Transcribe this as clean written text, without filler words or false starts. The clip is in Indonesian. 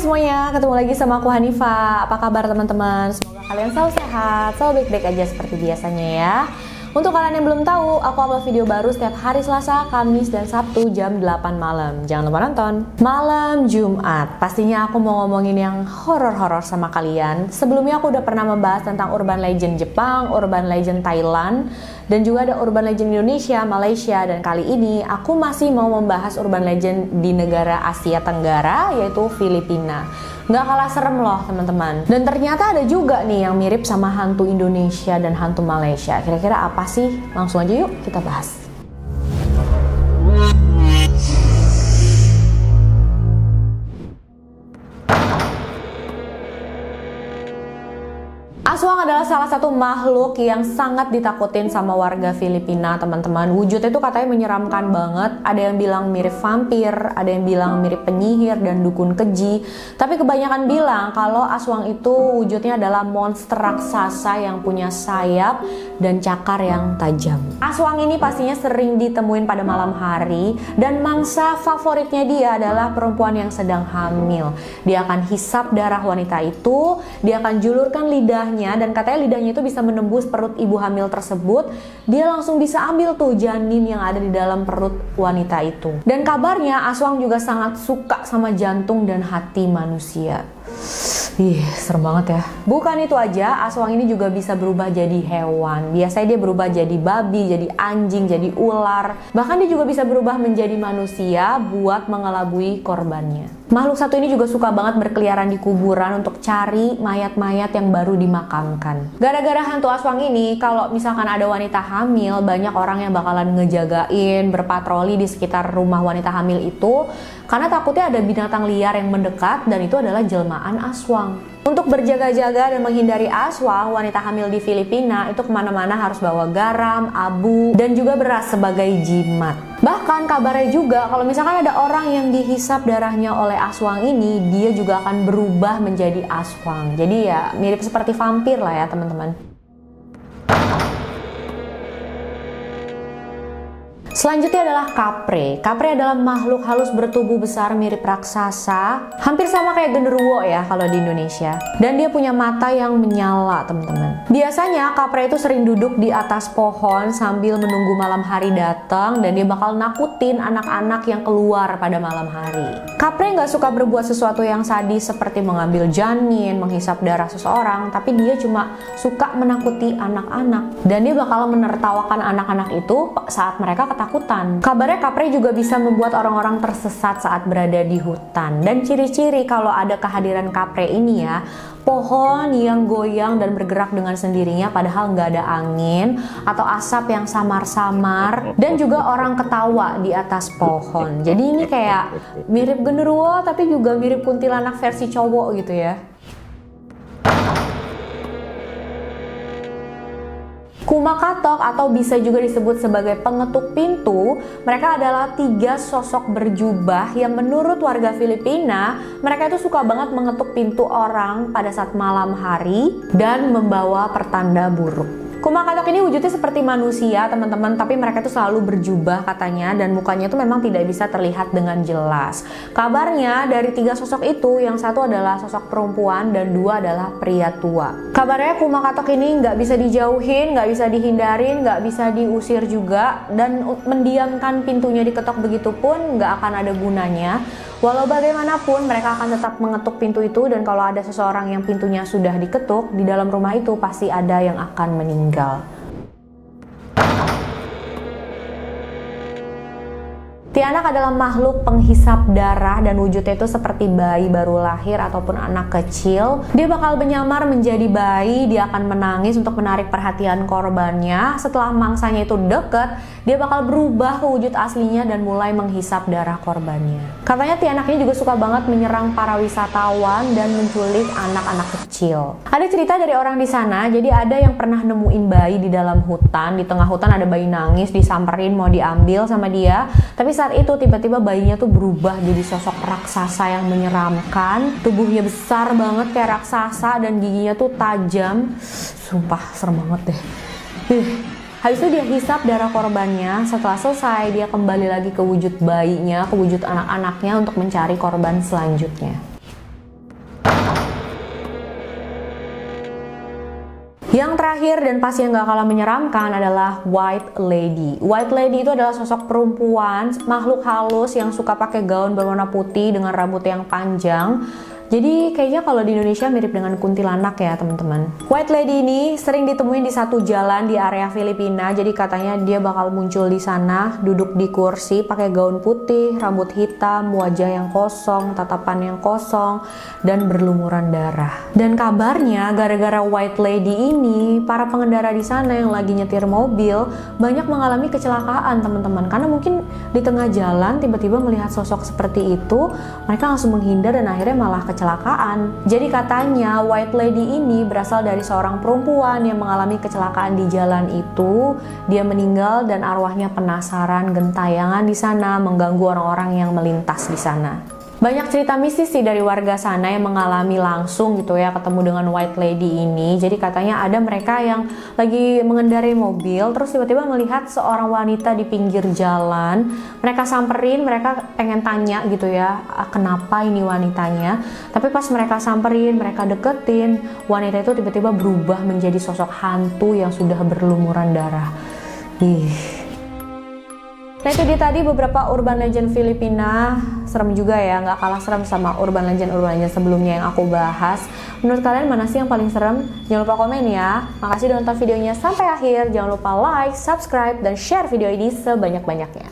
semuanya, ketemu lagi sama aku Hanifa. Apa kabar teman-teman? Semoga kalian selalu sehat, selalu baik-baik aja seperti biasanya ya. Untuk kalian yang belum tahu, aku upload video baru setiap hari Selasa, Kamis, dan Sabtu jam 8 malam. Jangan lupa nonton. Malam Jumat, pastinya aku mau ngomongin yang horor-horor sama kalian. Sebelumnya aku udah pernah membahas tentang urban legend Jepang, urban legend Thailand, dan juga ada urban legend Indonesia, Malaysia, dan kali ini aku masih mau membahas urban legend di negara Asia Tenggara, yaitu Filipina. Nggak kalah serem loh teman-teman. Dan ternyata ada juga nih yang mirip sama hantu Indonesia dan hantu Malaysia. Kira-kira apa sih? Langsung aja yuk kita bahas. Aswang adalah salah satu makhluk yang sangat ditakutin sama warga Filipina, teman-teman. Wujudnya itu katanya menyeramkan banget. Ada yang bilang mirip vampir, ada yang bilang mirip penyihir dan dukun keji. Tapi kebanyakan bilang kalau aswang itu wujudnya adalah monster raksasa yang punya sayap dan cakar yang tajam. Aswang ini pastinya sering ditemuin pada malam hari dan mangsa favoritnya dia adalah perempuan yang sedang hamil. Dia akan hisap darah wanita itu, dia akan julurkan lidahnya, dan katanya lidahnya itu bisa menembus perut ibu hamil tersebut. Dia langsung bisa ambil tuh janin yang ada di dalam perut wanita itu. Dan kabarnya aswang juga sangat suka sama jantung dan hati manusia. Ih, serem banget ya. Bukan itu aja, aswang ini juga bisa berubah jadi hewan. Biasanya dia berubah jadi babi, jadi anjing, jadi ular. Bahkan dia juga bisa berubah menjadi manusia buat mengelabui korbannya. Makhluk satu ini juga suka banget berkeliaran di kuburan untuk cari mayat-mayat yang baru dimakamkan. Gara-gara hantu aswang ini, kalau misalkan ada wanita hamil, banyak orang yang bakalan ngejagain, berpatroli di sekitar rumah wanita hamil itu, karena takutnya ada binatang liar yang mendekat, dan itu adalah jelmaan aswang. Untuk berjaga-jaga dan menghindari aswang, wanita hamil di Filipina itu kemana-mana harus bawa garam, abu, dan juga beras sebagai jimat. Bahkan kabarnya juga kalau misalkan ada orang yang dihisap darahnya oleh aswang ini, dia juga akan berubah menjadi aswang. Jadi ya mirip seperti vampir lah ya teman-teman. Selanjutnya adalah kapre. Kapre adalah makhluk halus bertubuh besar mirip raksasa, hampir sama kayak genderuwo ya kalau di Indonesia. Dan dia punya mata yang menyala, teman-teman. Biasanya kapre itu sering duduk di atas pohon sambil menunggu malam hari datang, dan dia bakal nakutin anak-anak yang keluar pada malam hari. Kapre nggak suka berbuat sesuatu yang sadis seperti mengambil janin, menghisap darah seseorang, tapi dia cuma suka menakuti anak-anak. Dan dia bakal menertawakan anak-anak itu saat mereka ketakutan. Kabarnya kapre juga bisa membuat orang-orang tersesat saat berada di hutan. Dan ciri-ciri kalau ada kehadiran kapre ini ya, pohon yang goyang dan bergerak dengan sendirinya padahal nggak ada angin, atau asap yang samar-samar, dan juga orang ketawa di atas pohon. Jadi ini kayak mirip genderuwo tapi juga mirip kuntilanak versi cowok gitu ya. Kumakatok atau bisa juga disebut sebagai pengetuk pintu, mereka adalah 3 sosok berjubah yang menurut warga Filipina, mereka itu suka banget mengetuk pintu orang pada saat malam hari dan membawa pertanda buruk. Kumakatok ini wujudnya seperti manusia teman-teman, tapi mereka itu selalu berjubah katanya, dan mukanya itu memang tidak bisa terlihat dengan jelas. Kabarnya dari 3 sosok itu, yang satu adalah sosok perempuan dan 2 adalah pria tua. Kabarnya kumakatok ini nggak bisa dijauhin, nggak bisa dihindarin, nggak bisa diusir juga, dan mendiamkan pintunya diketok begitu pun nggak akan ada gunanya. Walau bagaimanapun mereka akan tetap mengetuk pintu itu, dan kalau ada seseorang yang pintunya sudah diketuk, di dalam rumah itu pasti ada yang akan meninggal. Tianak adalah makhluk penghisap darah dan wujudnya itu seperti bayi baru lahir ataupun anak kecil. Dia bakal menyamar menjadi bayi, dia akan menangis untuk menarik perhatian korbannya. Setelah mangsanya itu deket, dia bakal berubah ke wujud aslinya dan mulai menghisap darah korbannya. Katanya Tianak ini juga suka banget menyerang para wisatawan dan menculik anak-anak kecil. Ada cerita dari orang di sana, jadi ada yang pernah nemuin bayi di dalam hutan. Di tengah hutan ada bayi nangis, disamperin mau diambil sama dia, tapi saat itu tiba-tiba bayinya tuh berubah jadi sosok raksasa yang menyeramkan. Tubuhnya besar banget kayak raksasa dan giginya tuh tajam. Sumpah serem banget deh. Habis itu dia hisap darah korbannya. Setelah selesai dia kembali lagi ke wujud bayinya, ke wujud anak-anaknya untuk mencari korban selanjutnya. Yang terakhir dan pasti yang gak kalah menyeramkan adalah White Lady. White Lady itu adalah sosok perempuan, makhluk halus yang suka pakai gaun berwarna putih dengan rambut yang panjang. Jadi kayaknya kalau di Indonesia mirip dengan kuntilanak ya teman-teman. White Lady ini sering ditemuin di satu jalan di area Filipina. Jadi katanya dia bakal muncul di sana, duduk di kursi, pakai gaun putih, rambut hitam, wajah yang kosong, tatapan yang kosong, dan berlumuran darah. Dan kabarnya gara-gara White Lady ini, para pengendara di sana yang lagi nyetir mobil banyak mengalami kecelakaan teman-teman. Karena mungkin di tengah jalan tiba-tiba melihat sosok seperti itu, mereka langsung menghindar dan akhirnya malah kecelakaan. Jadi katanya White Lady ini berasal dari seorang perempuan yang mengalami kecelakaan di jalan itu. Dia meninggal dan arwahnya penasaran gentayangan di sana, mengganggu orang-orang yang melintas di sana. Banyak cerita mistis sih dari warga sana yang mengalami langsung gitu ya ketemu dengan White Lady ini. Jadi katanya ada mereka yang lagi mengendarai mobil terus tiba-tiba melihat seorang wanita di pinggir jalan. Mereka samperin, mereka pengen tanya gitu ya, kenapa ini wanitanya. Tapi pas mereka samperin, mereka deketin, wanita itu tiba-tiba berubah menjadi sosok hantu yang sudah berlumuran darah. Nah itu dia tadi beberapa urban legend Filipina. Serem juga ya, nggak kalah serem sama urban legend sebelumnya yang aku bahas. Menurut kalian mana sih yang paling serem? Jangan lupa komen ya. Makasih udah nonton videonya sampai akhir. Jangan lupa like, subscribe, dan share video ini sebanyak-banyaknya.